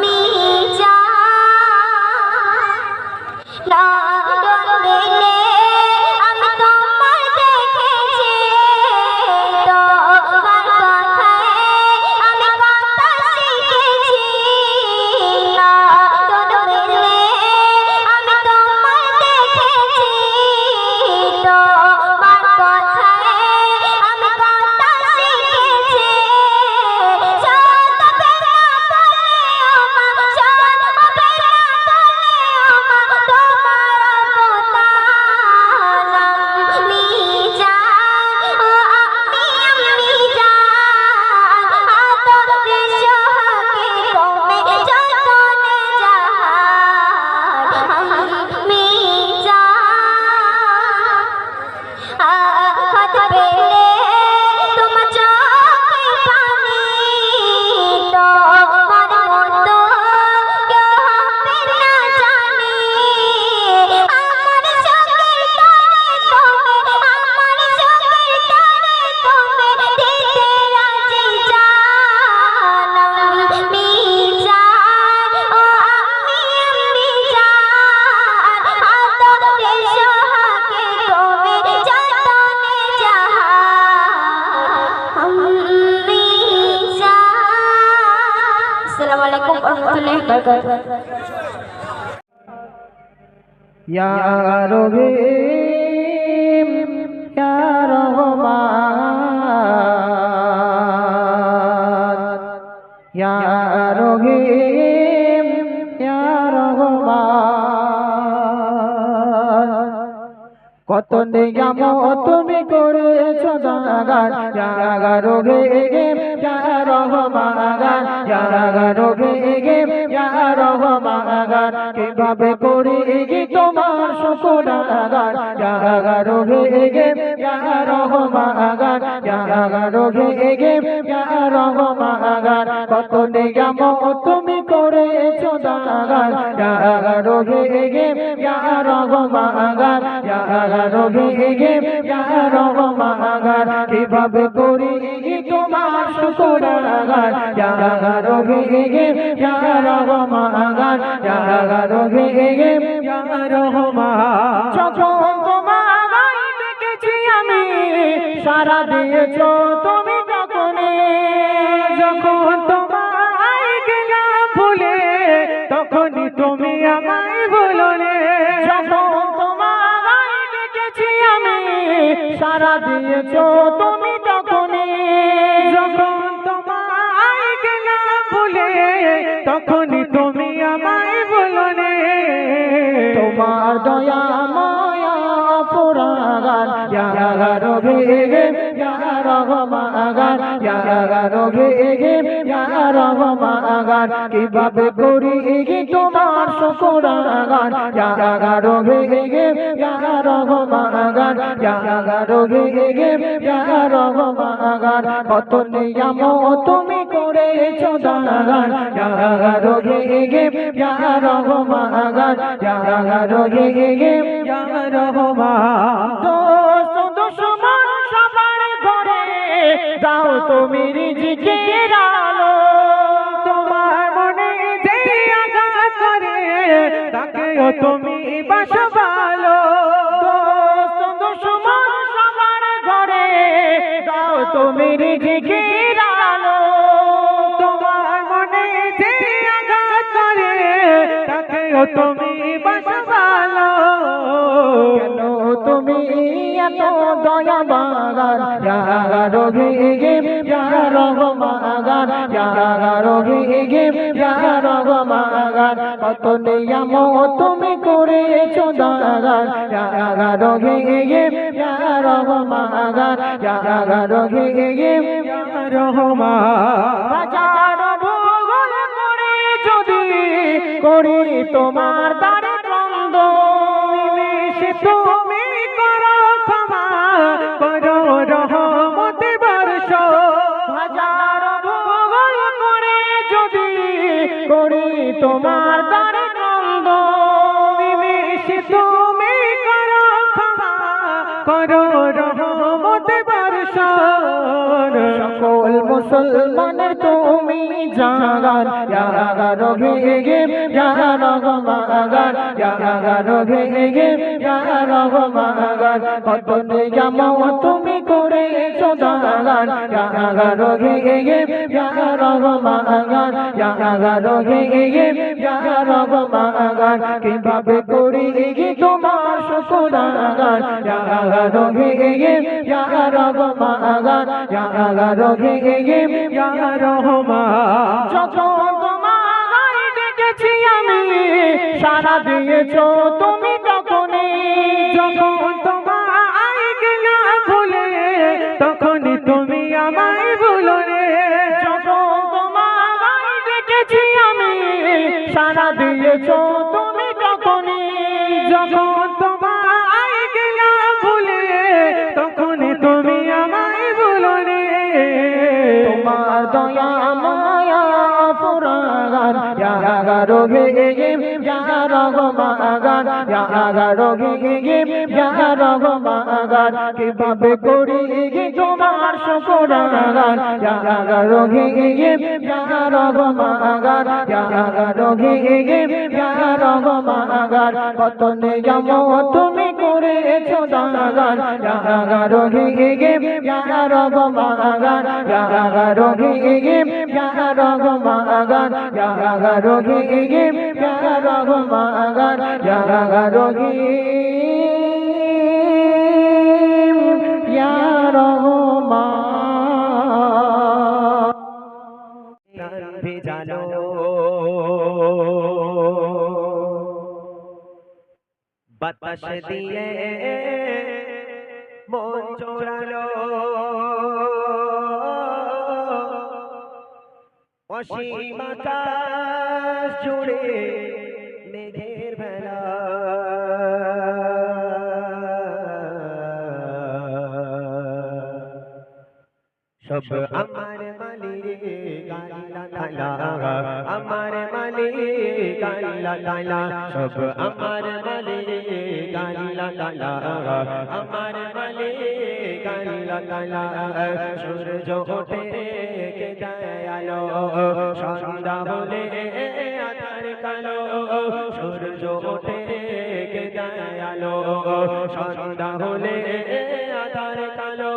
me ইয়া রহিম ইয়া রহমান ইয়া রহিম ইয়া রহমান কত নিয়ামত তুমি করেছো দাগান ইয়া রহিম ইয়া রহমান ইয়া রহিম ইয়া রহমান কিভাবে করি কি তোমার শুকর আদান ইয়া রহিম ইয়া রহমান ইয়া রহিম ইয়া রহমান কত নিয়ামত তুমি করেছো দাগান ইয়া রহিম ইয়া রহমান ইয়া রহিম ইয়া রহমান কিভাবে করি তোমার শুকর আদান ইয়া রহিম ইয়া রহমান ইয়া রহিম ইয়া রহমান যখন তোমায় ডেকেছি আমি সারা দিয়েছো তুমি তখনই যখন তোমায় গেলাম ভুলে তখনই তুমি আমায় ভুলোলে যখন তোমায় ডেকেছি আমি সারা দিয়েছো তুমি তখনই যখন তোমায় গেলাম ভুলে তখনই তুমি আমায় ভুলোলে তোমার দয়া মায়া পুরাগান ইয়া রহিম ইয়া রহমান ইয়া রহিম ইয়া রহমান কিভাবে করি তোমার শুকর আদান ইয়া রহিম ইয়া রহমান ইয়া রহিম ইয়া রহমান কত নিয়ামত তুমি করেছো দাগান ইয়া রহিম ইয়া রহমান ইয়া রহিম ইয়া রহমান দোস্ত দুশমন সবার ঘরে দাও তুমি রিজিকের আলো তোমার মনে যে আঘাত করে তাকেও তুমি বাসো ভালো দোস্ত দুশমন সবার ঘরে দাও তুমি রিজিকের আলো তোমার মনে যে আঘাত করে তাকেও তুমি বাসো ভালো কেন তুমি এত দয়া বাগান ইয়া রহিম ইয়া রহমান ইয়া রহিম ইয়া রহমান কত নিয়ামত তুমি করেছো দাগান ইয়া রহিম ইয়া রহমান ইয়া রহিম ইয়া রহমান হাজার ভুল করে যদি করি তোমার দ্বারে দ্বন্দ্ব তুমি করো ক্ষমা করো রহমত বর্ষ হাজার ভুল করে যদি করি তোমার দ্বারে দ্বন্দ্ব তুমি করো ক্ষমা করো রহমত বর্ষ সকল মুসলমানের তুমি জাগান ইয়া রহিম ইয়া রহমান ইয়া রহিম ইয়া রহমান কত নিয়ামত তুমি করেছো দাগান ইয়া রহিম ইয়া রহমান ইয়া রহিম ইয়া রহমান কিভাবে করি তোমার শুকর আদান ইয়া রহিম ইয়া রহমান ইয়া রহিম ইয়া রহমান যখন তোমায় ডেকেছি আমি সারা দিয়েছো তুমি তখনই যখন তোমায় গেলাম ভুলে তখনই তুমি আমায় ভুলোলে যখন তোমায় ডেকেছি আমি সারা দিয়েছো তুমি তখনই যখন তোমায় গেলাম ভুলে তখনই তুমি আমায় ভুলোলে তোমার দয়া মায়া পুরাগান ইয়া রহিম ইয়া রহমান ইয়া রহিম ইয়া রহমান কিভাবে করি তোমার শুকর আদান ইয়া রহিম ইয়া রহমান ইয়া রহিম ইয়া রহমান কত নিয়ামত তুমি করেছো দাগান ইয়া রহিম ইয়া রহমান ইয়া রহিম ইয়া রহমান ইয়া রহিম ইয়া রহমান ইয়া রহিম ইয়া রহমান প্রাণ ভেজালো বাতাস দিয়ে মন চোরালো অসীম আকাশ জুড়ে মেঘের ভেলা সব আমার মালিক আল্লাহ তাআলা আমার মালিক আল্লাহ তাআলা সব আমার মালিক আল্লাহ তাআলা আমার মালিক আল্লাহ তাআলা সূর্য ওঠে কে দেয় আলো সন্ধ্যা হলে আঁধার কালো সূর্য ওঠে কে দেয় আলো সন্ধ্যা হলে আঁধার কালো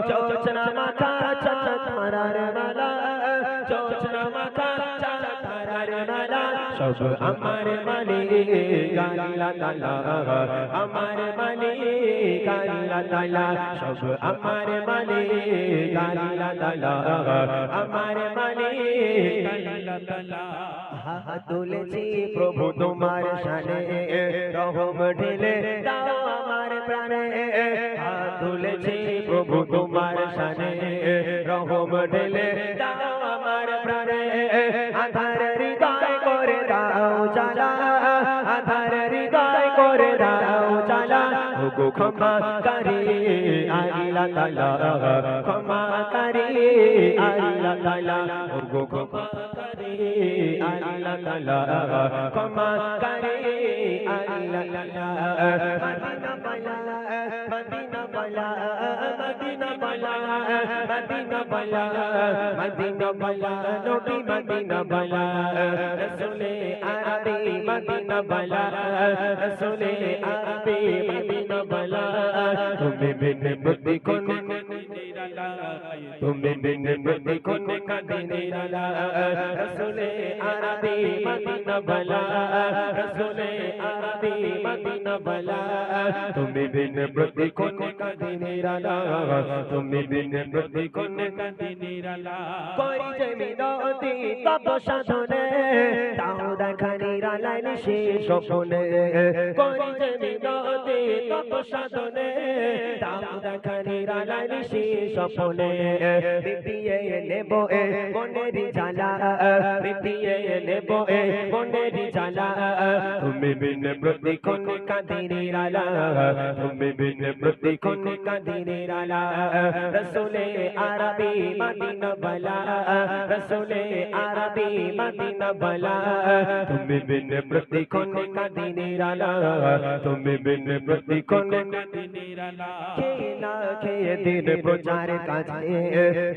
জোছনা মাখা চাঁদ তারার মালা জোছনা মাখা চাঁদ তারার মালা সব আমার মালিক আল্লাহ তাআলা আমার মালিক আল্লাহ তাআলা সব আমার মালিক আল্লাহ তাআলা আমার মালিক আল্লাহ তাআলা হাত তুলেছি প্রভু তোমার শানে রহম ঢেলে দাও আমার প্রাণে হাত তুলেছি প্রভু তোমার শানে রহম ঢেলে দাও আমার প্রাণে আধার হৃদয় করে দাও জ্বালা আধার হৃদয় করে দাও জ্বালা ওগো ক্ষমাকারী আল্লাহ তাআলা ক্ষমাকারী আল্লাহ তাআলা ওগো ক্ষমাকারী আল্লাহ তাআলা ক্ষমাকারী আল্লাহ তাআলা মদিনা বালা মদিনা বালা মদিনা বালা মদিনা বালা নবী মদিনা বালা রসুলে আরবি মদিনা বালা রসুলে আরবি মদিনা বালা তুমি বিন বুদ্ধি কোনে নিরালা তুমি বিন বুদ্ধি কোনে কাঁদে নিরালা রসুলে আরবি মদিনা বালা রসুলে আরবি মদিনা বালা তুমি বিন বুদ্ধি কোনে কাঁদে নিরালা তুমি বিন বুদ্ধি কোনে কাঁদে নিরালা কই যে মিনতি তপ সাধনে তাও দেখা নিরালা নিশি স্বপ্নে কই যে মিনতি তপ সাধনে তাও দেখা নিরালা নিশি স্বপ্নে মিটিয়ে নেব এ মনের জ্বালা মিটিয়ে নেব এ মনের জ্বালা তুমি বিন বুদ্ধি কোনে কাঁদে নিরালা তুমি বিন বুদ্ধি কোনে কাঁদে নিরালা রসুলে আরবি মদিনা বালা রসুলে আরবি মদিনা বালা তুমি বিন বুদ্ধি কোনে কাঁদে নিরালা তুমি বিন বুদ্ধি কোনে কাঁদে নিরালা খেয়ে না খেয়ে দিন প্রচার কাজে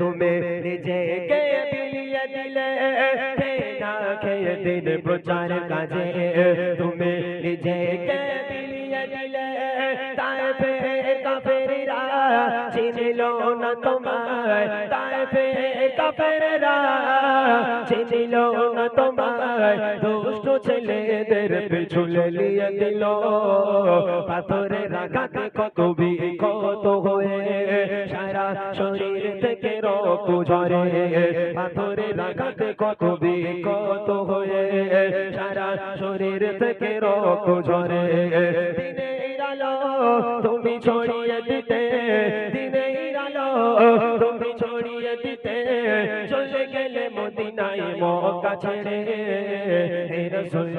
তুমি নিজেকে বিলিয়ে দিলে খেয়ে না খেয়ে দিন প্রচার কাজে তুমি নিজেকে বিলিয়ে দিলে তাইফে কাফেররা চিনল না তোমায় তাইফে কাফেররা চিনল না তোমায় দুষ্ট ছেলেদের পিছু লেলিয়ে দিল পাথরের আঘাতে কত বিক্ষত হয়ে সারা শরীর থেকে রক্ত ঝরে পাথরের আঘাতে কত বিক্ষত হয়ে সারা শরীর থেকে রক্ত ঝরে দিনের আলো তুমি ছড়িয়ে দিতে দিনের আলো তুমি ছড়িয়ে দিতে চলে গেলে মদিনায় মক্কা ছেড়ে হে রাসূল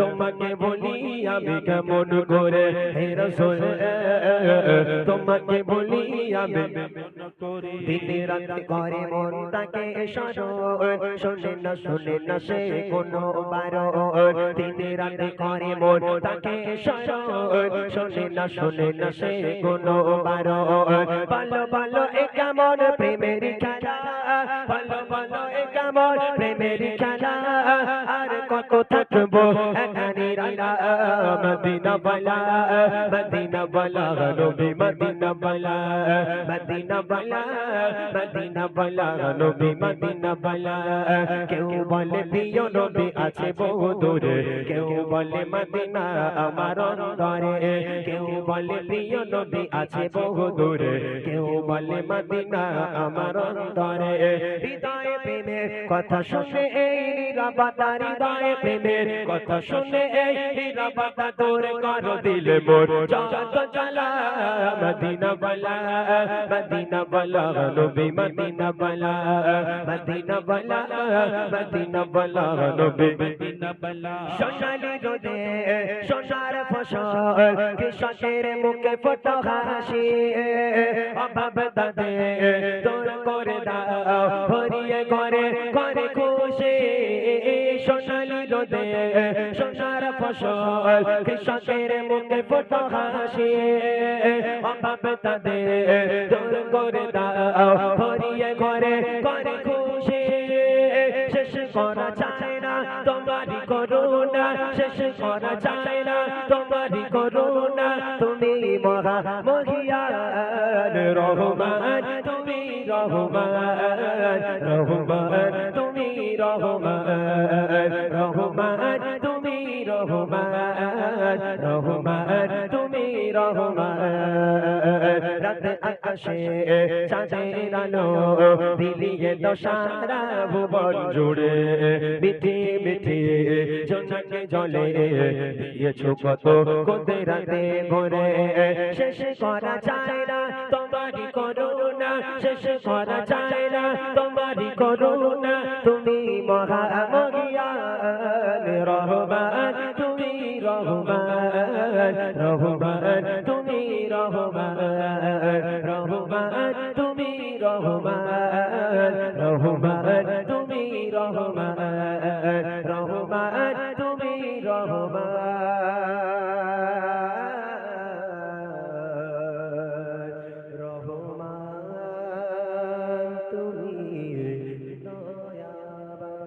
তোমাকে বলি আমি কেমন করে হে রাসূল তোমাকে বলি আমি কেমন করে দিনে রাতে করে মন তাকে স্মরণ শোনে না সে কোনো বারণ দিনে রাতে করে মন তাকে স্মরণ শোনে না সে কোনো বারণ ভালো ভালো এ কেমন প্রেমের খেলা ভালো ভালো এ কেমন প্রেমের খেলা আর থাকো থাকবো এখানে রালা মদিনা বালা মদিনা বালা নবী মদিনা বালা মদিনা বালা মদিনা বালা নবী মদিনা বালা কেউ বলে প্রিয় নবী আছে বহু দূরে কেউ বলে মদিনা আমার অন্তরে কেউ বলে প্রিয় নবী আছে বহু দূরে কেউ বলে মদিনা আমার অন্তরে হৃদয়ে প্রেমের কথা শুনে এই নীরবতা হৃদয়ে প্রেমের কথা শুনে এই নীরবতা দূর করো দিলে মোর যত জ্বালা মদিনা বালা মদিনা বালা নবী মদিনা বালা মদিনা বালা মদিনা বালা নবী মদিনা বালা সোনালি রোদে সোনার ফসল কৃষকের মুখে ফটো হাসি অভাব দাদে দূর করে দাও ভরিয়ে ঘরে ঘরে খুশি সোনালি রোদে সোনার ফসল কৃষকের মুখে ফটো হাসি অভাব দাদে দূর করে দাও ভরিয়ে ঘরে ঘরে খুশি শেষ করা চায় না তোমারই করুণা শেষ করা চায় না তোমারই করুণা তুমি মহা মহিয়ান রহমান তুমি রহমান রহমান তুমি রহমান রহমান তুমি রহমান রহমান তুমি রহমান রাত আকাশে চাঁদের আলো দিলিয়ে দশারা ভুবন জুড়ে মিঠে মিঠে জোনাকে জলে দিয়েছো কত কোতে রাতে ভরে শেষ করা চায় না তোমারই করুণা শেষ করা চায় না তোমারই করুণা তুমি মহা মহিয়ান রহমান তুমি রহমান রহমান তুমি রহমান রহমান তুমি রহমান রহমান তুমি রহমান রহমান তুমি রহমান রহমান তুমি দয়াবান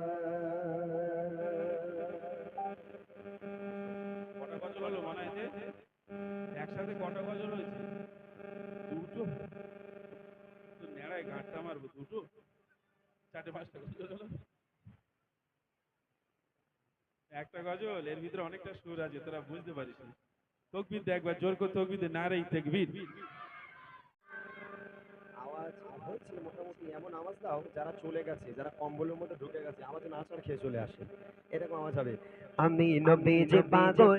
কটা গজল হলো মনে হয় একসাথে কটা গজল হয়েছে দুটো তো নেড়ায় ঘাটটা মারবো দুটো চারটে পাঁচটা গজল হলো একটা গজল এর ভিতরে অনেকটা সুর আছে তোরা বুঝতে পারিস না তকবীর দে একবার জোর করে তকবীর দে নারেই তাকবীর আওয়াজ হচ্ছে মোটামুটি এমন আওয়াজ দাও যারা চলে গেছে যারা কম্বলের মধ্যে ঢুকে গেছে আওয়াজ যেন আছাড় খেয়ে চলে আসে এরকম আওয়াজ হবে আমি নবী যে পাগল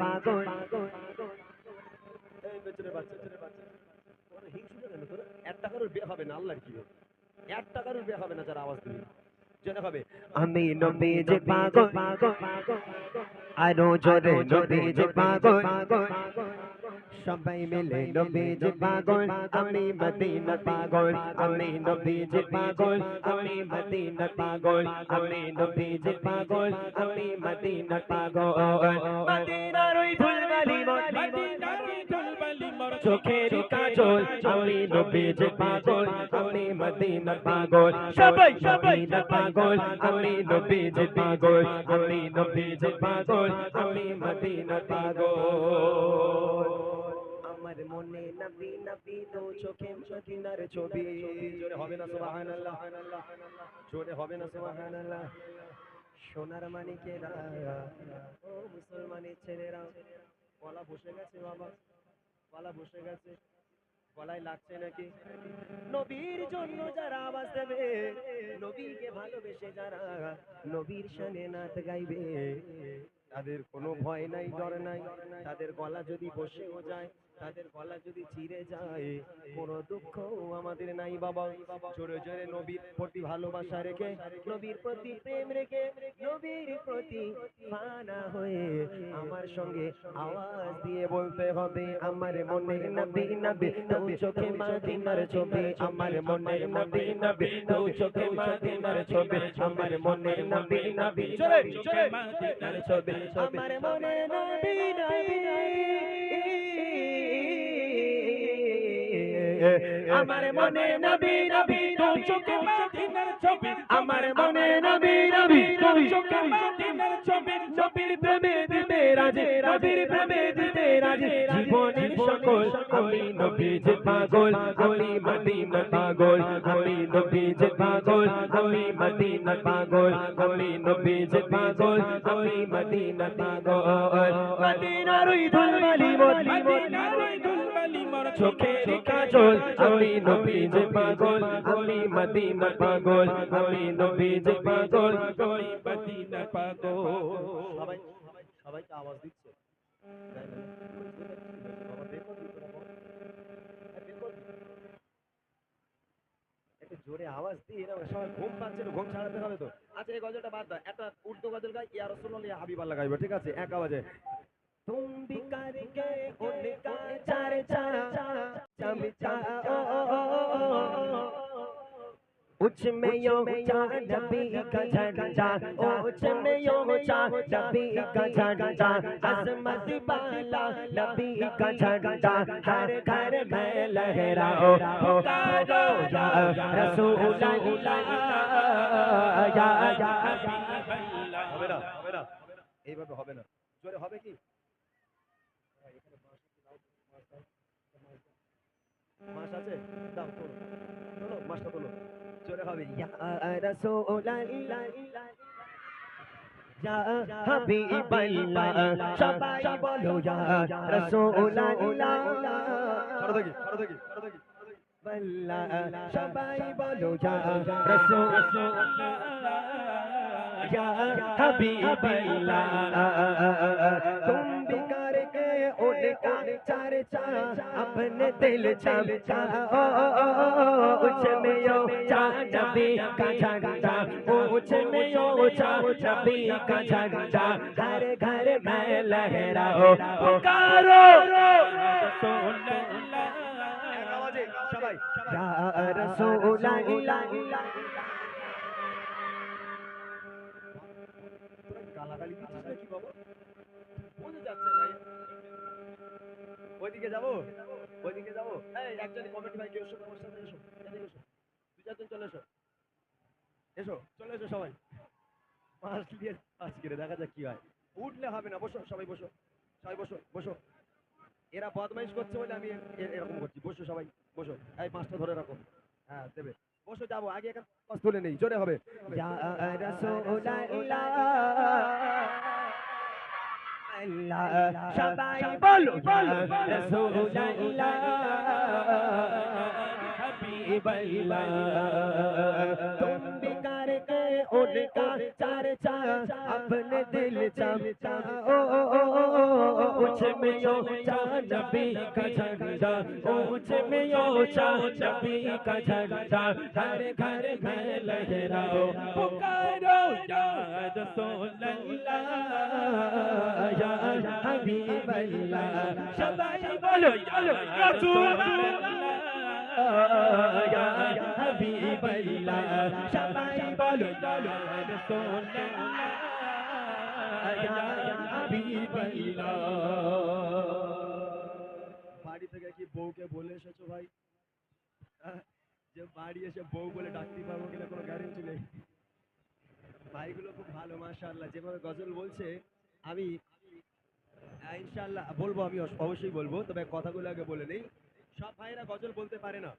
এই বেচারে বাচ্চা তোর হিংসুটা কেন তোর 1 টাকারও বিয়ে হবে না আল্লাহর কি 1 টাকারও বিয়ে হবে না যারা আওয়াজ দিবি জেনে হবে আমি নবী যে পাগল আরো জোরে নবী যে পাগল সবাই মিলে নবী যে পাগল আমি মদিনা পাগল আমি নবী যে পাগল আমি মদিনা পাগল আমি নবী যে পাগল আমি মদিনা পাগল মদিনার ওই ধুলবালি মদিনার ওই ধুলবালি মোর চোখের কাজল আমি নবী যে পাগল আমি মদিনা পাগল সবাই মদিনা পাগল আমি নবী যে পাগল আমি নবী যে পাগল আমি মদিনা পাগল আমার মনে নবী নবী দো চোখে মদিনার ছবি জোরে হবে না সুবহানাল্লাহ জোরে হবে না সুবহানাল্লাহ সোনার মানিকেরা ও মুসলমানের ছেলেরা গলা বসে গেছে বাবা গলা বসে গেছে গলায় লাগছে নাকি নবীর জন্য যারা আওয়াজ দেবে নবীকে ভালোবেসে যারা নবীর শানে নাচ গাইবে তাদের কোনো ভয় নাই ডর নাই তাদের গলা যদি বসেও যায় তাদের গলা যদি চিরে যায় কোনো দুঃখ আমাদের নাই বাবা জোরে জোরে নবীর প্রতি ভালোবাসা রেখে নবীর প্রতি প্রেম রেখে নবীর প্রতি মানা হয়ে আমার সঙ্গে আওয়াজ দিয়ে বলতে হবে আমার মনে নবী নবী তো চোখে মদিনার ছবি আমার মনে নবী নবী তো চোখে মদিনার ছবি আমার মনে নবী নবী জোরে জোরে মদিনার ছবি আমার মনে নবী নবী আমার মনে নবী নবী তোর চোখে মদিনার ছবি আমার মনে নবী নবী তোর চোখে মদিনার নবীর প্রেমে দিতে রাজে নবীর প্রেমে দিতে রাজে জীবনের সকল আমি নবীজির পাগল আমি মদিনার পাগল আমি নবীজির পাগল আমি মদিনার পাগল আমি নবীজির পাগল আমি মদিনার পাগল মদিনার ওই ধুলবালি মদিনার ওই ধুলবালি মোর চোখের কাজল আমি নবীজির পাগল আমি মদিনার পাগল আমি নবীজির পাগল আমি মদিনার পাগল সবাই সবাইকে আওয়াজ দিচ্ছে একটু জোরে আওয়াজ দিয়ে এরা সবাই ঘুম পাচ্ছে না, ঘুম ছাড়াতে হবে তো। আচ্ছা এই গজলটা বাদ দাও, একটা উর্দু গজল গাই, ইয়া রাসূলুল্লাহ ইয়া হাবিবাল্লাহ গাইবো, ঠিক আছে এক আওয়াজে। तुम भी करके उनका चर्चा चमचा उच्च में यो चा नबी का झंडा उच्च में यो चा नबी का झंडा अजमत वाला नबी का झंडा हर घर में लहराओ पुकारो या रसूल अल्लाह या हबीबल्लाह। হবে না হবে না, এইভাবে হবে না, জোরে হবে কি? মাস আছে দাও, তোলো তোলো মাসটা তোলো, জোরে হবে ইয়া রাসূলুল্লাহ ইয়া হাবিবাল্লাহ সবাই বলো ইয়া রাসূলুল্লাহ ছাড়ো দেখি ছাড়ো দেখি ছাড়ো দেখি বল্লাহ সবাই বলো ইয়া রাসূলুল্লাহ ইয়া হাবিবাল্লাহ तुम भी करके उनका चर्चा अपने दिल चमचाओ उच्च में यो चा नबी का झंडा उच्च में यो चा नबी का झंडा घर घर में लहराओ पुकारो या रसूलल्लाह। গালাগালি দিচ্ছিস নাকি বাবা? বোঝা যাচ্ছে না। ওইদিকে যাবো ওইদিকে যাবো, এই একজন কমিটি ভাই কেউ এসো, আমার সাথে এসো, এদিকে এসো, দুই চারজন চলে এসো, এসো চলে এসো সবাই, পাঁচ দিয়ে পাঁচ করে দেখা যাক কি হয়। উঠলে হবে না, বসো সবাই বসো, সবাই বসো বসো, এরা বদমাইশ করছে বলে আমি এরকম করছি, বসো সবাই বসো, এই পাঁচটা ধরে রাখো, হ্যাঁ দেবে, বসো যাবো আগে এখানে পাঁচ তুলে নেই, জোরে হবে ইয়া রাসূলুল্লাহ আল্লাহ সবাই বলো রাসূলুল্লাহ হাবিবাল্লাহ तुम भी करके उनका चर्चा अपने दिल चमचाओ उच्च में यो चा नबी का झंडा उच्च में यो चा नबी का झंडा हर घर में लहराओ पुकारो या रसूलल्लाह या हबीबल्लाह सबाई बोलो या रसूलल्लाह या हबीबल्लाह सबाई बोलो या रसूलल्लाह या हबीबल्लाह। বাড়ি থেকে কি বউকে বলে এসেছো ভাই? যে বাড়ি এসে বউ বলে ডাকতে পারবো কিনা কোনো গ্যারেন্টি নেই। ভাইগুলো খুব ভালো মাশাআল্লাহ, যেভাবে গজল বলছে আমি ইনশাআল্লাহ বলবো, আমি অবশ্যই বলবো, তবে কথাগুলো আগে বলে নেই। সব ভাইরা গজল বলতে পারে না,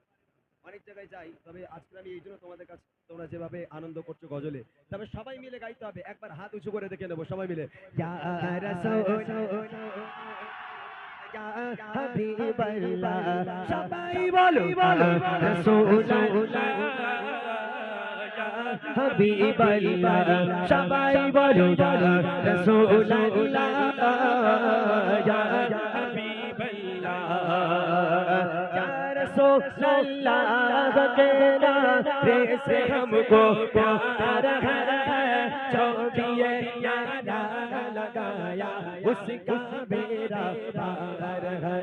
অনেক জায়গায় যাই, তবে আজকে আমি এই জন্য তোমাদের কাছে, তোমরা যেভাবে আনন্দ করছো গজলে, তবে সবাই মিলে গাইতে হবে, একবার হাত উঁচু করে দেখে নেবো সবাই মিলে ইয়া রাসূলুল্লাহ ইয়া হাবিবাল্লাহ সবাই বলো রাসূলুল্লাহ ইয়া হাবিবাল্লাহ সবাই বলো রাসূলুল্লাহ ইয়া হাবিবাল্লাহ रसूलल्लाह के नारे से हमको प्यार है, जो भी ये नारा लगाया उसका मेरा प्यार है।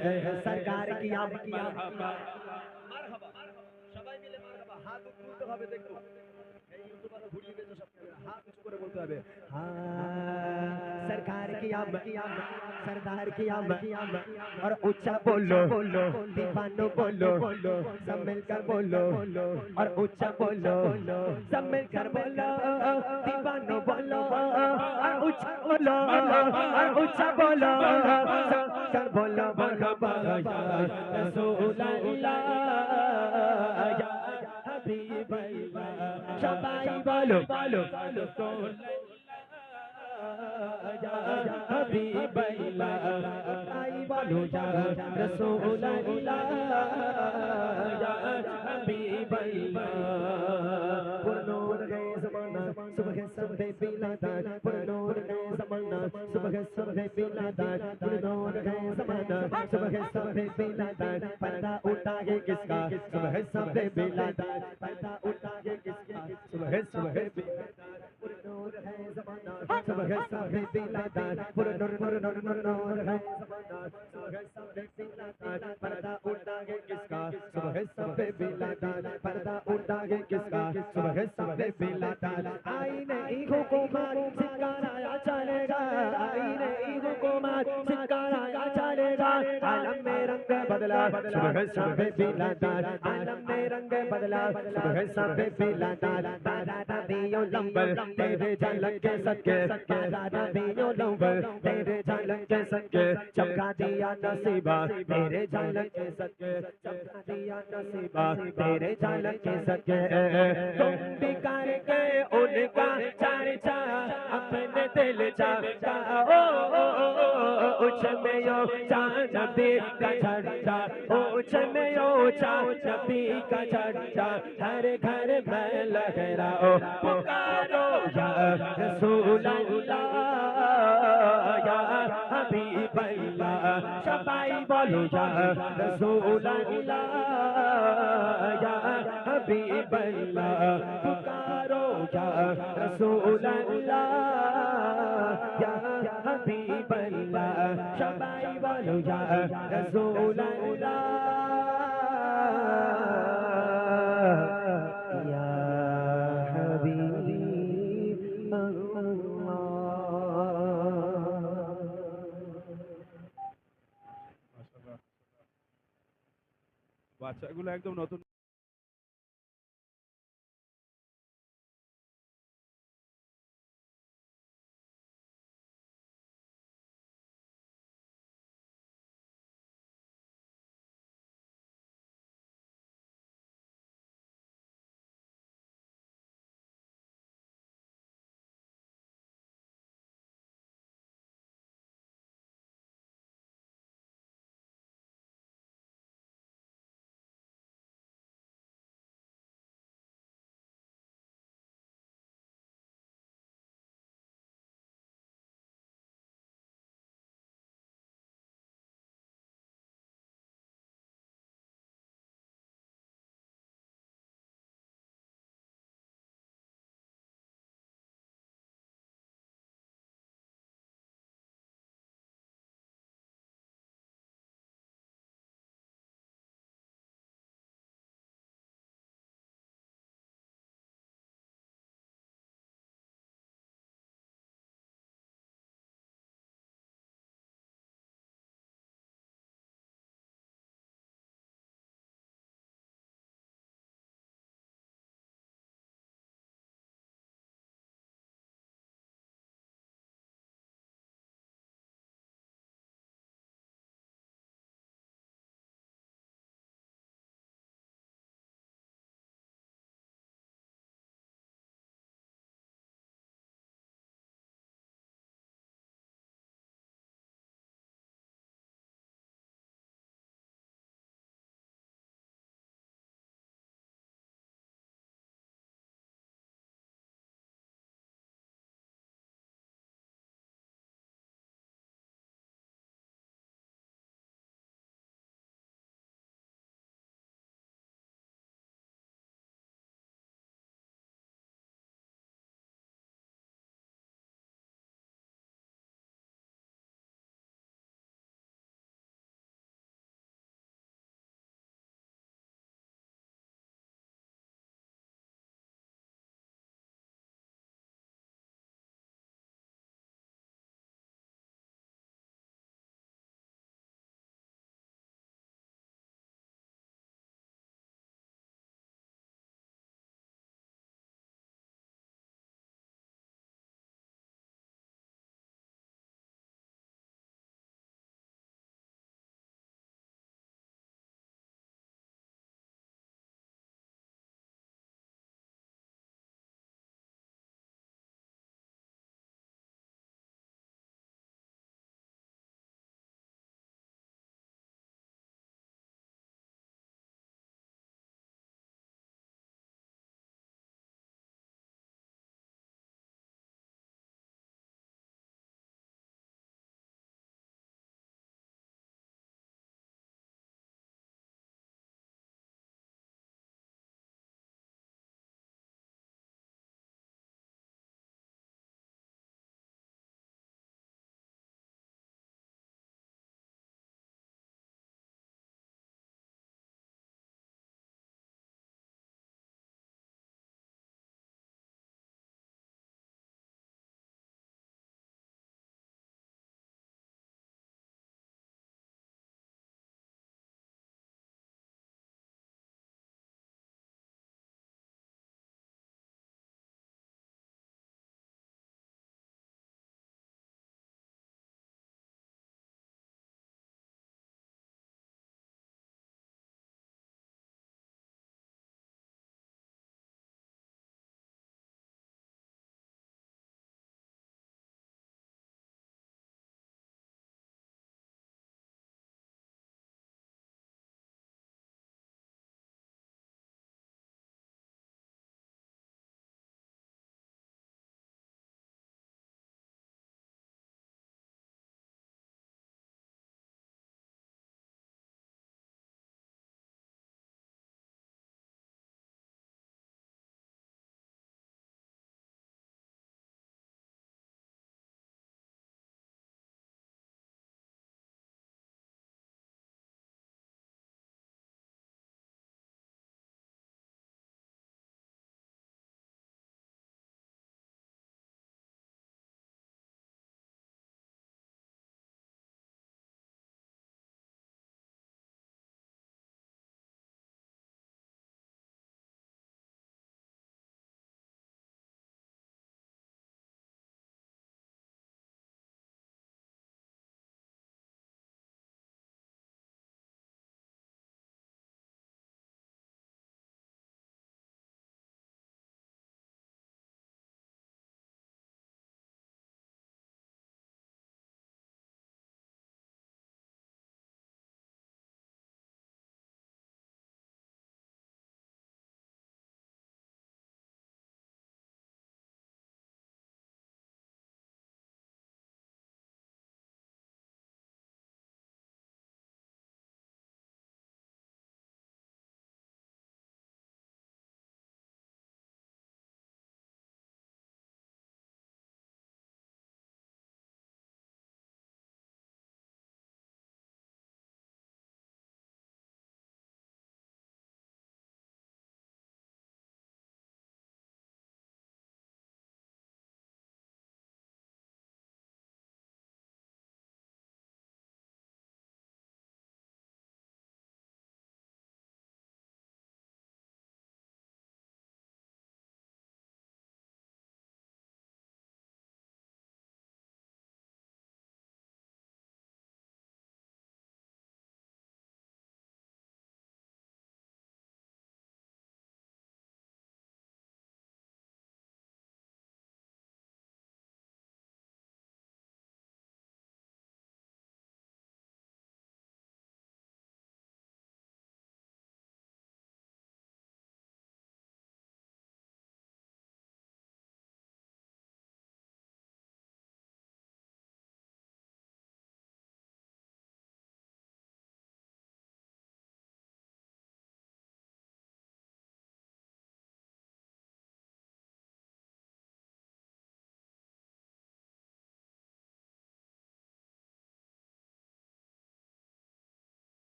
सरकार की मरहबा, सबाई মিলে মারহাবা হাত তুলতে হবে দেখো এই ইউটিউবার ঘুরিয়ে দিয়েছো সব ক্যামেরা হাত উঁচু করে বলতে হবে हाँ सरकार की आमद सरदार की आमद और ऊंचा बोलो दीवानो बोलो सब मिलकर बोलो और ऊंचा बोलो सब मिलकर बोलो दीवानो बोलो और ऊंचा बोलो और ऊंचा बोलो सब बोलो मरहबा या रसूल अल्लाह या हबीब अल्लाह सबाई बोलो या हबीब अल्लाह सबाई बोलो या रसूल अल्लाह या हबीब अल्लाह पुरनूर गए ज़माना सुबह सबे बिलादार पुरनूर गए ज़माना सुबह सबे बिलादार पुरनूर गए ज़माना सुबह सबे बिलादार पर्दा उठा है किसका सुबह सबे बिलादार पर्दा उठा है किसका सुबह सबे बिलादार पुरनूर है ज़माना सुबह सबे बिलादार पुरनूर नूर नूर नूर नूर है ज़माना सुबह सबे बिलादार पर्दा उठा है किसका सुबह सबे बिलादार पर्दा उठा है किसका सुबह सबे बिलादार आई नहीं हुकूमत सिकाराया चलेगा आई नहीं हुकूमत सिकाराया चलेगा आलम में रंग बदला सुबह सबे बिलादार आलम में रंग बदला सुबह सबे बिलादार तारा नदियों लंबर तेरे झलक के सके तारा नदियों लंबर तेरे झलक के सके चमका दिया नसीबा तेरे झलक के सके चमका दिया नसीबा तेरे झलक के सके तुम भी करके उनका चर्चा अपने दिल चाहता ओ उच्च में यो नबी का झंडा उच्च में यो नबी का झंडा हर घर में लहराओ पुकारो या रसूल अल्लाह या हबीब अल्लाह सबाई बोलो या रसूल अल्लाह या हबीब अल्लाह पुकारो या रसूल अल्लाह या हबीब अल्लाह सबाई बोलो या रसूल अल्लाह या हबीब अल्लाह মাশাআল্লাহ বাচ্চাগুলো একদম নতুন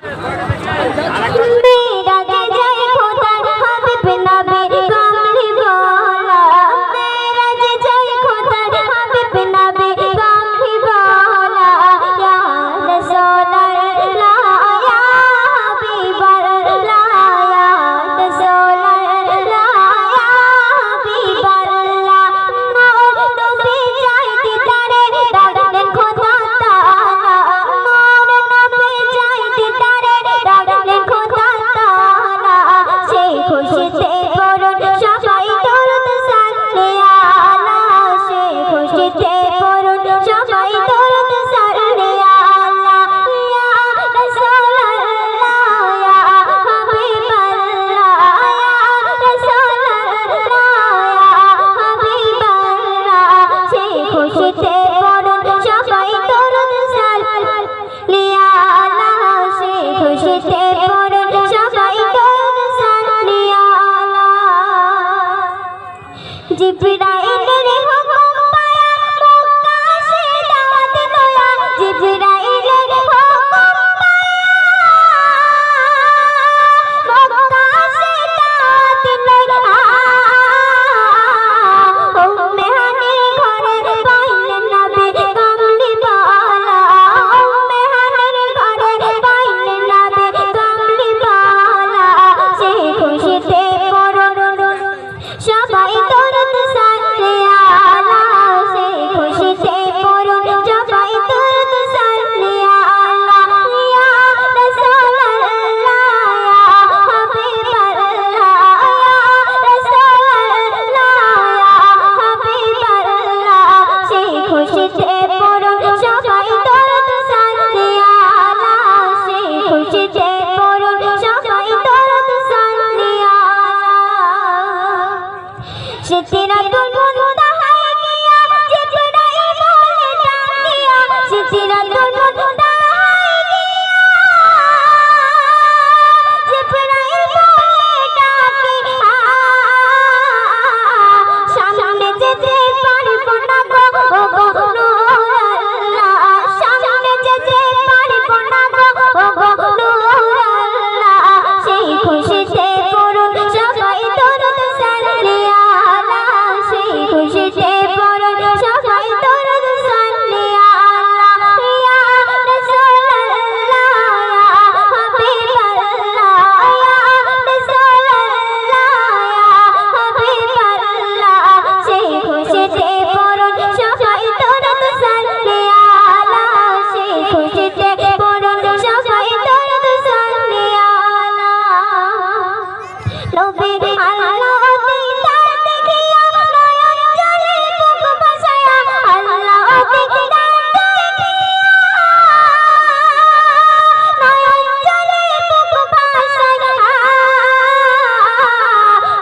मेरा जय खुदा हबीब नबी कमली वाला मेरा जय खुदा हबीब नबी कमली वाला या रसूल अल्लाह या हबीब अल्लाह या रसूल अल्लाह या हबीब अल्लाह मोर नबी चाहि दीदारे डाकलेन खुदा ताला मोर नबी चाहि दीदारे डाकलेन खुदा ताला সেই খুশিতে পড়ুন সবাই দরুদ সাল্লি আলা সেই খুশিতে পড়ুন সবাই দরুদ সাল্লি আলা ইয়া রাসূলুল্লাহ ইয়া হাবিবাল্লাহ ইয়া রাসূলুল্লাহ ইয়া হাবিবাল্লাহ সেই খুশিতে পড়ুন সবাই দরুদ সাল্লি আলা সেই খুশিতে পড়ুন সবাই দরুদ সাল্লি আলা জিবরাইলের হুকুম পায়া মক্কা সে দাওয়াত লয়া জিবরাইলের হুকুম পায়া মক্কা সে দাওয়াত লয়া উম্মে হানির ঘরে পাইলেন নবী কমলি বালা উম্মে হানির ঘরে পাইলেন নবী কমলি বালা সেই খুশিতে পড়ুন সবাই দরুদ সাল্লি আলা সেই খুশিতে পড়ুন সবাই দরুদ সাল্লি আলা ইয়া রাসূলুল্লাহ ইয়া হাবিবাল্লাহ ইয়া রাসূলুল্লাহ ইয়া হাবিবাল্লাহ সেই খুশিতে পড়ুন সবাই দরুদ সাল্লি আলা সেই খুশিতে পড়ুন সবাই দরুদ সাল্লি আলা সিদরাতুল মুনতাহায় গিয়া জিবরাইল বলে ডাকিয়া সিদরাতুল মুনতাহায় গিয়া জিবরাইল বলে ডাকিয়া সামনে যেতে পারবো না গো নূরুল্লাহ সামনে যেতে পারবো না গো নূরুল্লাহ সেই খুশিতে পড়ুন সবাই দরুদ সাল্লি আলা সেই খুশিতে পড়ুন সবাই দরুদ সাল্লি আলা ইয়া রাসূলুল্লাহ ইয়া হাবিবাল্লাহ ইয়া রাসূলুল্লাহ ইয়া হাবিবাল্লাহ সেই খুশিতে পড়ুন সবাই দরুদ সাল্লি আলা সেই খুশিতে পড়ুন সবাই দরুদ সাল্লি আলা নবী আল্লাহ দিদার দেখিয়া নয়ন জলে বুক ভাসায়া আল্লাহ দিদার দেখিয়া নয়ন জলে বুক ভাসায়া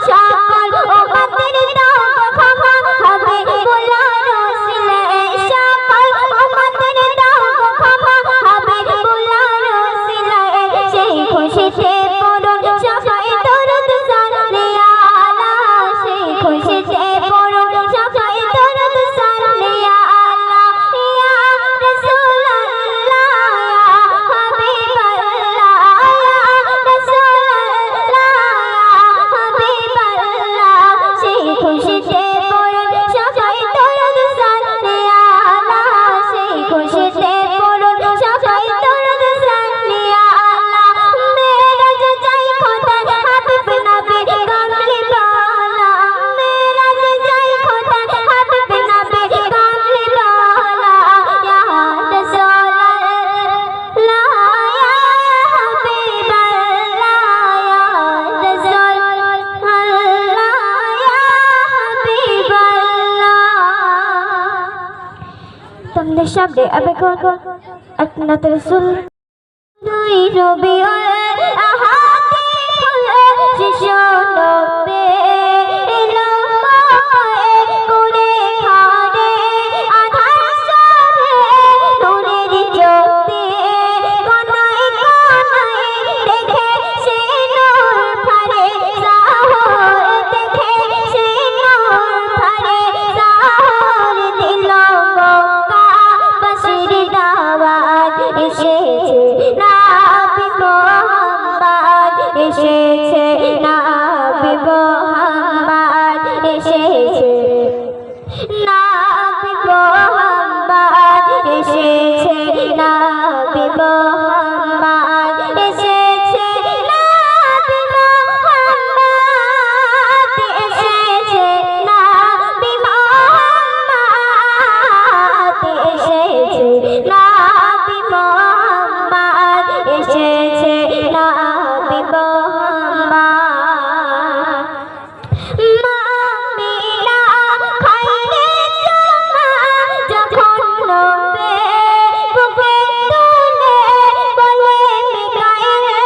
সকল উম্মতের দাও ক্ষমা হবে বুলার রসিলে সকল উম্মতের দাও ক্ষমা হবে বুলার রসিলে সেই খুশিতে পড়ুন সবাই দরুদ সাল্লি আলা সেই খুশিতে পড়ুন সবাই দরুদ সাল্লি আলা ইয়া রাসূলুল্লাহ ইয়া হাবিবাল্লাহ ইয়া রাসূলুল্লাহ ইয়া হাবিবাল্লাহ সেই খুশিতে পড়ুন সবাই দরুদ সাল্লি আলা সেই খুশিতে পড়ুন সবাই দরুদ সাল্লি আলা মেরা জয় খোদা হাবিব নবী কমলি বালা মেরা জয় খোদা হাবিব নবী কমলি বালা ইয়া রাসূলুল্লাহ ইয়া হাবিবাল্লাহ ইয়া রাসূলুল্লাহ ইয়া হাবিবাল্লাহ तुमने शब्द अब कौन अपना रसूल দুই রবিউল আহাদে ফুলে শিশোনবে এলো মায়ে করে খারে আধার সবে নূরের জ্যোতি কনাই কনাই দেখে সে নূর ফারে সাহর দেখে সে নূর ফারে সাহর দিল মক্কা বাসির দাওয়াত এসেছে নাবি মোহাম্মদ এসেছে নবী মোহাম্মদ এসেছে নবী মোহাম্মদ এসেছে নবী মোহাম্মদ এসেছে নবী মোহাম্মদ এসেছে নবী মোহাম্মদ এসেছে নবী মোহাম্মদ মামিনা খাইরে জমা যখন নবে বুকে তুলে বলে মিকাইলে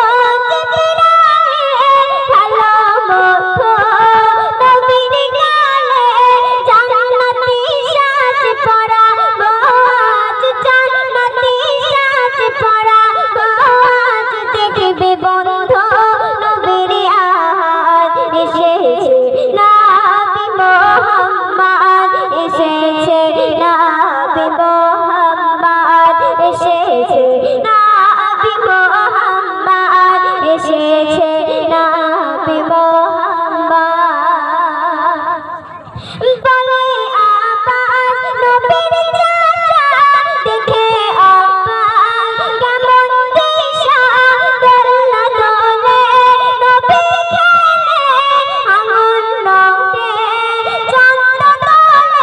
ও জিবরাইল ভালো মতো নবীর গালে জান্নাতি সাজ পরাবো আজ জান্নাতি সাজ পরাবো আজ দেখবে বন্ধু নবীর আহাদ এসেছে নবী মোহাম্মদ এসেছে নবী মোহাম্মদ এসেছে নবী মোহাম্মদ এসেছে নবী মোহাম্মদ বলে আব্বাস নবীর চাচা দেখে অবাক কেমন দিশা দোলনা দোলে নবী খেলে আঙুল নড়ে চন্দ্র দোলে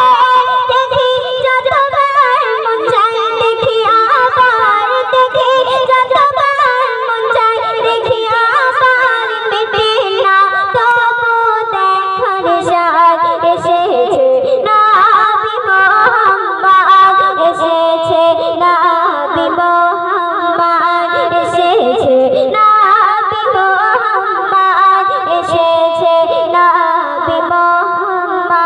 দেখি যতবার মন চায় দেখি আবার দেখি যতবার মন চায় দেখি আবার পেটে না তবু দেখার সাথ এসেছে নবী মোহাম্মদ এসেছে নবী মোহাম্মদ এসেছে নবী মোহাম্মদ এসেছে নবী মোহাম্মদ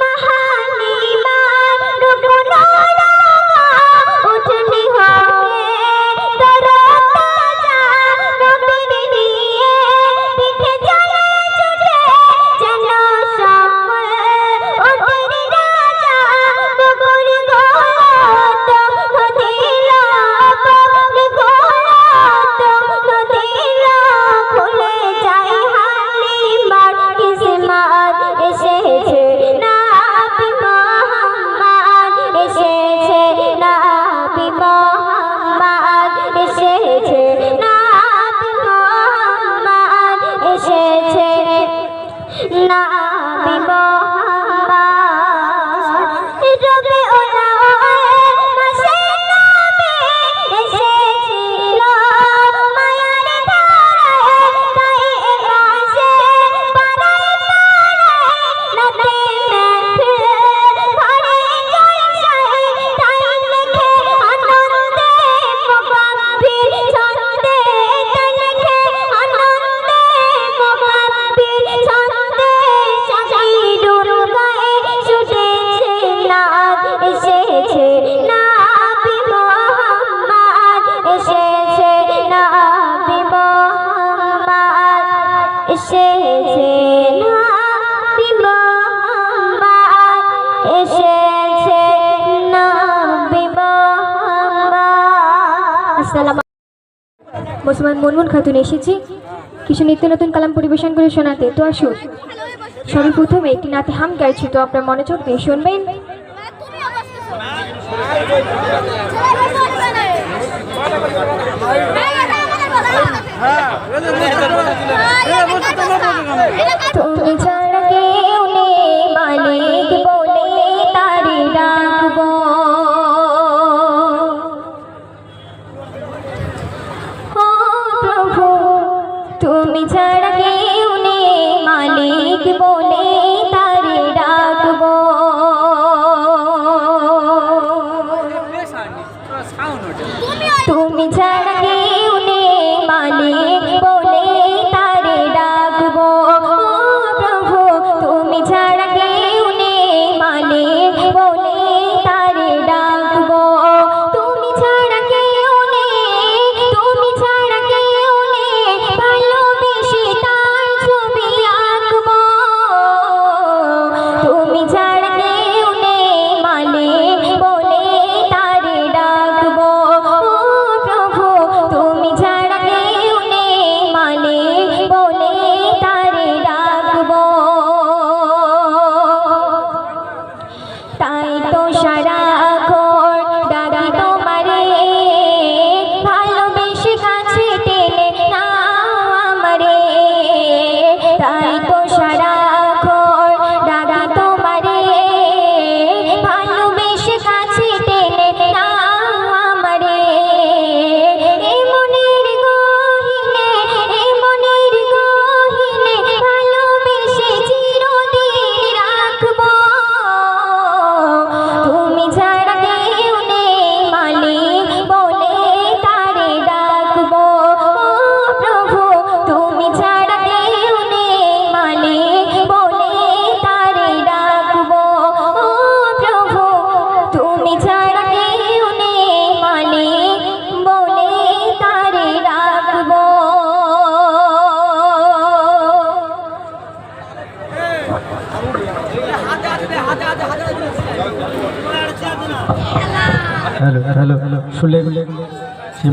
মহানিমার রূপনারা উঠনি হবে তরতাজা নবীর নিয়ে পিঠে চলে চলে যেন সকল ওদের রাজা বকুল গোলাত নদীর বকুল গোলাত নদীর খুলে যায় হালিমার কিসমত এসেছে নবী মোহাম্মদ এসেছে নবী মোহাম্মদ এসেছে নবী মোহাম্মদ এসেছে নবী মোহাম্মদ রবিউল আউয়াল মাসে নবী এসেছিল মায়ার ধারায় তাই মাসে পাড়ায় নদী মেঘে ভরে জলসায় তাই লিখে আনন্দে মুকাব্বির ছন্দে তাই লিখে আনন্দে মুকাব্বির ছন্দে শাকিরুর গায়ে ছুটেছে নাদ এসেছে নবী মোহাম্মদ এসেছে নবী মোহাম্মদ এসেছে নবী মোহাম্মদ এসেছে নবী মোহাম্মদ আসসালামু মুসলমান মুনমুন খাতুন এসেছি কিছু নিত্য নতুন কালাম পরিবেশন করে শোনাতে। তো আসুন সর্বপ্রথমে একটি নাতে হাম গাইছি, তো আপনার মনোযোগ দিয়ে শুনবেন। তুমি ছাড়া কেউ নেই মালিক বলে তারে ডাকবো, ও প্রভু তুমি ছাড়া কেউ নেই মালিক বলে তারে ডাকবো। তুমি ছাড়া কেউ নেই মালিক বলে তারে ডাকবো, ও প্রভু তুমি ছাড়া কেউ নেই মালিক বলে তারে ডাকবো। তুমি ছাড়া কেউ নেই, তুমি ছাড়া কেউ নেই ভালোবেসে তার ছবি আঁকবো। হ্যালো শুনলে সেই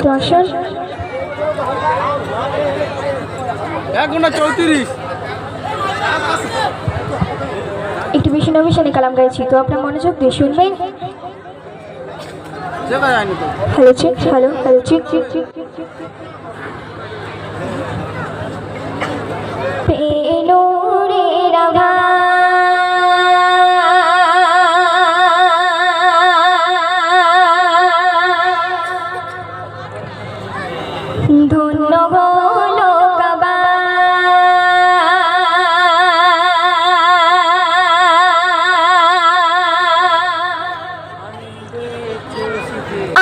তো আসুন। 1:34 একটি বিষ্ণু অভিশানে কালাম গাইছি, তো আপনার মনোযোগ দিয়ে শুনবেন। Hello check, hello hello check check check. পেলো রে রাভা ধন্য হলো কাবা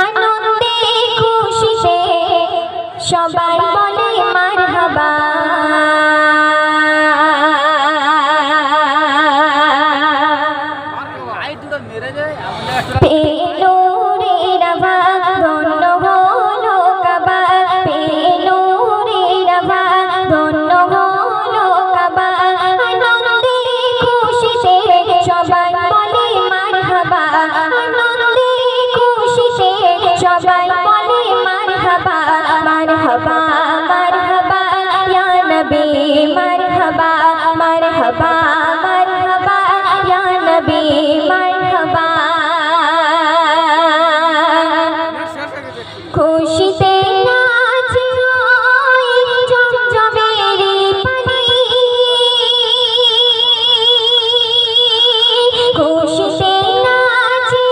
আনন্দে খুশিতে সবাই বলে মারহাবা। পেলো রে রাভা ধন্য হলো কাবা, পেলো রে রাভা ধন্য হলো কাবা। আনন্দে খুশিতে সবাই বলে মারহাবা, আনন্দে খুশিতে সবাই বলে মারহাবা। মারহাবা মারহাবা ইয়া নবী, মারহাবা মারহাবা মারহাবা ইয়া নবী, মারহাবা। খুশিতে নাচে জমজমের পানি, খুশিতে নাচে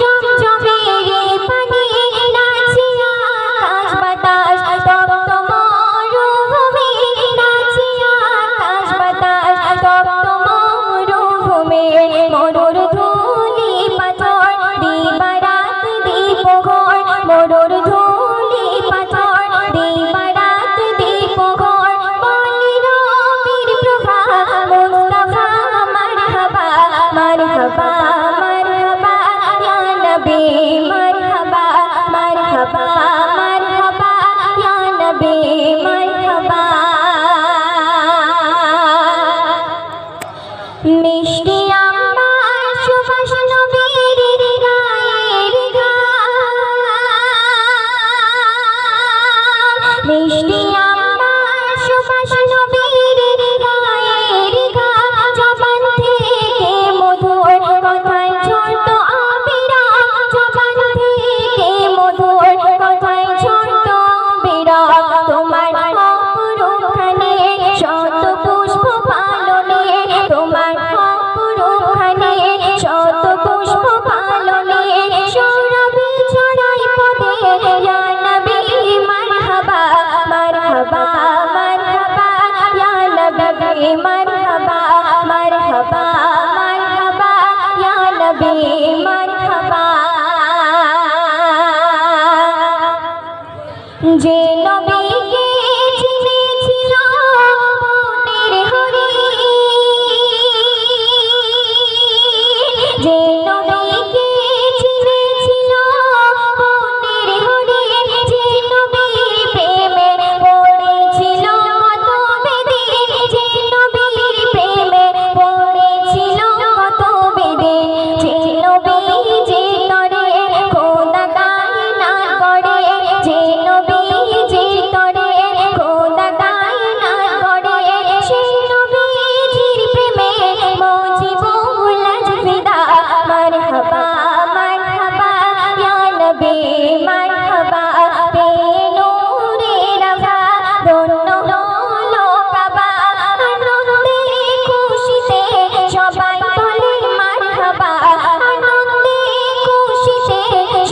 জমজমের পানি। নাচে আকাশ বাতাস তপ্ত মরুভূমি, নাচে আকাশ বাতাস তপ্ত মরুভূমি। মরুর ধুলি পাথর দিবারাত দীপঘর, মরুর ধুলি পাথর দিবারাত দীপঘর। বলে রবির প্রভা মুস্তাফা মারহাবা, মারহাবা মারহাবা ইয়া নবী, মারহাবা মারহাবা মারহাবা ইয়া নবী, মারহাবা। মিষ্টি আম্বার সুবাস নবীর গায়ের গান, মিষ্টি আম্বার সুবাস নবীর গায়ের গান। জবান থেকে মধুর কথায় ছোট অবিরাম, জবান থেকে মধুর কথায় ছোট অবিরাম। তোমার অপরখানে শত পুষ্প পালনে, তোমার অপরখানে শত পুষ্প পালনে। সৌরভে ছড়াই পদে ইয়া নবী, মারহাবা মারহাবা মারহাবা ইয়া নবী, মারহাবা মারহাবা মারহাবা ইয়া নবী, মারহাবা। যে নবীকে চিনেছিল বনের হরি, যে নবীকে চিনেছিল বনের হরি, যে নবীর প্রেমে পড়েছিল কত বেদিন, যে নবীর প্রেমে পড়েছিল কত বেদিন। যে নবী যে তরে খোদা কায়নাত গড়ে, যে নবী যে তরে খোদা কায়নাত গড়ে। সেই নবীজির প্রেমে মজিবুল আজফিদা। মারহাবা মারহাবা ইয়া নবী, মারহাবা। পেলো রে রাভা ধন্য হলো কাবা, আনন্দে খুশিতে সবাই বলে মারহাবা, আনন্দে খুশিতে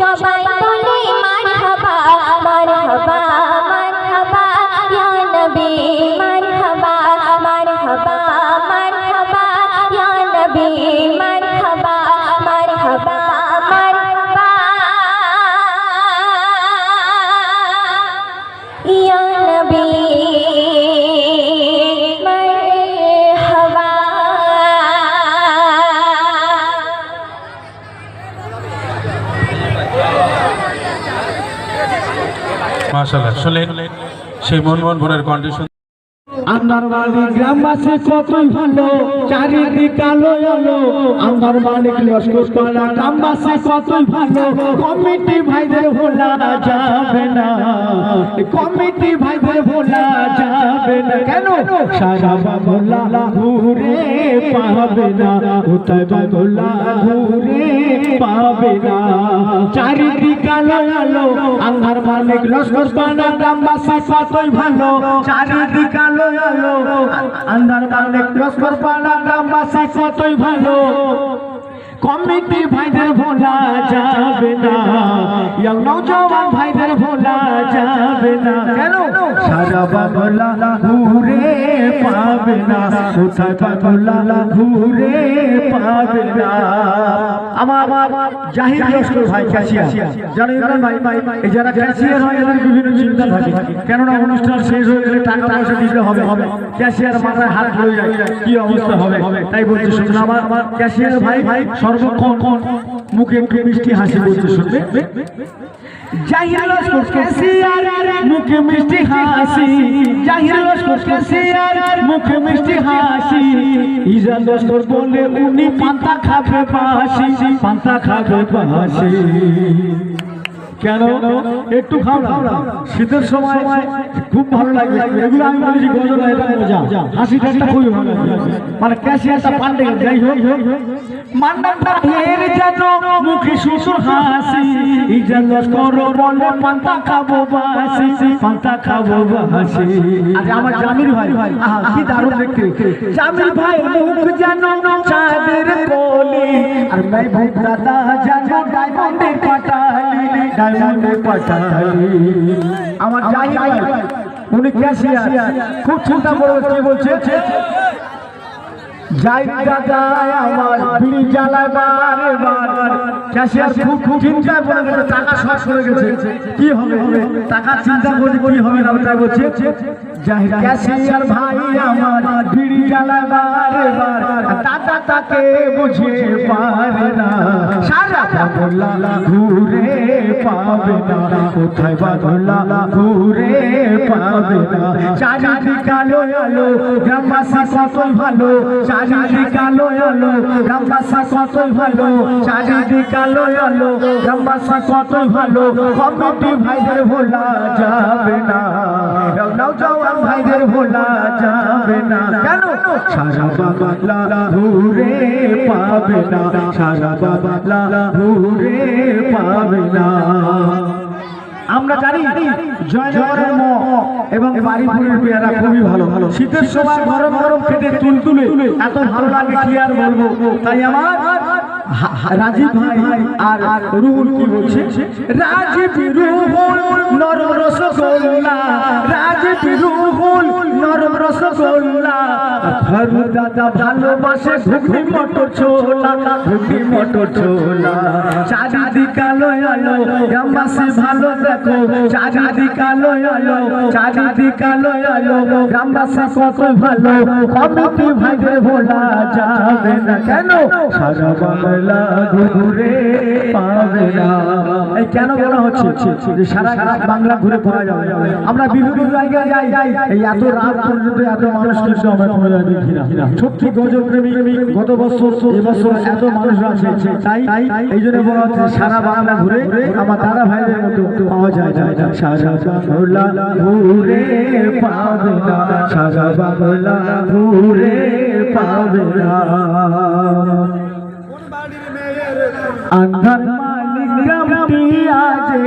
সবাই বলে মারহাবা। মারহাবা মারহাবা ইয়া নবী, মারহাবা মারহাবা মারহাবা ইয়া নবী, মারহাবা মারহাবা মারহাবা ইয়া নবী, মারহাবা। মাশাআল্লাহ, শুনলেন সেই মনমোহন বোনের কন্ডিশন। আমার বাড়ি গ্রামবাসী কতই ভালো, চারিদিক আলো আলো আমার মালিক লস্কর পালা গ্রামবাসী কতই ভালো কমিটি ভাইদের ভোলা যাবে না কমিটি ভাইদের ভোলা যাবে না কেন সারা বাংলা ঘুরে পাবে না কোথায় বাংলা ঘুরে পাবে না চারিদিক আলো আলো আমার মালিক লস্কর পালা গ্রামবাসী কতই ভালো চারিদিক আলো আলো আমার মালিক লস্কর পালা গ্রামবাসী কতই ভালো কমিটি ভাইদের ভোলা যাবে না ইয়ং নওজওয়ান ভাইদের ভোলা যাবে না কেন সারা বাংলা ঘুরে পাবে না কোথায় বাংলা ঘুরে পাবে না আমার জাহির লস্কর ভাই ক্যাশিয়ার জানেন ভাই এই যারা ক্যাশিয়ার হয় এদের বিভিন্ন চিন্তা থাকে কেননা অনুষ্ঠান শেষ হয়ে গেলে টাকা পয়সা দিতে হবে ক্যাশিয়ার মাথায় হাত ধরে যায় কি অবস্থা হবে তাই বলছি শুনুন আমার ক্যাশিয়ার ভাই সর্বক্ষণ মুখে মুখে মিষ্টি হাসি বলতে শুনবে জাহির লস্কর ক্যাশিয়ার মুখে মিষ্টি হাসি জাহির লস্কর ক্যাশিয়ার মুখে মিষ্টি হাসি ইজা লস্কর বলে উনি পান্তা খাবে বাসি পান্তা খাবে বাসি কেন একটু খাও না শীতের সময় খুব ভালো লাগে এগুলো আমি বলেছি গজল এটা মজা হাসি ঠাট্টা খুবই ভালো লাগে মানে ক্যাশিয়ারটা পান্ডে যাই হোক মান্নাটা এর যেন মুখে সুসুর হাসি ইজা লস্কর বলে পান্তা খাবো বাসি পান্তা খাবো বাসি আরে আমার জামির ভাই আহা কি দারুণ দেখতে জামির ভাই মুখ যেন চাঁদের কোলে আর मैं भूत दादा জানো ডায়মন্ডের পাটালি ডায়মন্ডের পাটালি আমার জাহির ভাই উনি ক্যাশিয়ার খুব চিন্তা করে কি বলছে যাই দাদা আমার বিড়ি জ্বালায় বারে বার ক্যাশিয়ার খুব চিন্তায় পড়ে গেছে টাকা শর্ট করে গেছে কি হবে টাকা চিন্তা করে কি হবে না তাই বলছে জাহির ক্যাশিয়ার ভাই আমার বিড়ি জ্বালায় বারে বার দাদা তাকে বুঝে পারে না সারা বাংলা ঘুরে পাবে না কোথায় বাংলা ঘুরে পাবে না চারিদিক আলো আলো গ্রামবাসী কত ভালো চারিদিক আলো আলো গ্রামবাসী কত ভালো চারিদিক আলো আলো গ্রামবাসী কত ভালো কমিটি ভাইদের ভোলা যাবে না নওজওয়ান ভাইদের ভোলা যাবে না কেন সারা বাংলা ঘুরে পাবে না সারা বাংলা ঘুরে পাবে না আমরা জানি জয়নগরের ম এবং বাড়িপুরের পেয়ারা খুবই ভালো শীতের সময় গরম গরম খেতে তুলতুলে এত ভালো লাগে কি আর বলবো তাই আমার রাজীব ভাই আর রুহুল কি বলছে রাজীব রুহুল নরম রসগোল্লা রাজীব রুহুল নরম রসগোল্লা ফারুক দাদা ভালোবাসে ঘুগনি মটর ছোলা ঘুগনি মটর ছোলা চারিদিক আলো আলো গ্রামবাসী ভালো দেখো চারিদিক আলো আলো চারিদিক আলো আলো গ্রামবাসী কত ভালো কমিটি ভাইদের ভোলা যাবে না কেন সারা বাংলা ঘুরে পাবে না এই কেন বলা হচ্ছে যে সারা বাংলা ঘুরে পাওয়া যাবে আমরা বিভিন্ন জায়গায় যাই এই এত রাত পর্যন্ত এত মানুষ কিন্তু আমরা কোনো জায়গায় দেখি না সত্যি গজল প্রেমী গত বছর এবছর এত মানুষ আছে তাই এই জন্য বলা হচ্ছে সারা বাংলা ঘুরে আমার দাদা ভাইদের মতো পাওয়া যায় না সারা বাংলা ঘুরে পাবে না সারা বাংলা ঘুরে পাবে না আন্ধার মালিক গ্রামটি আজে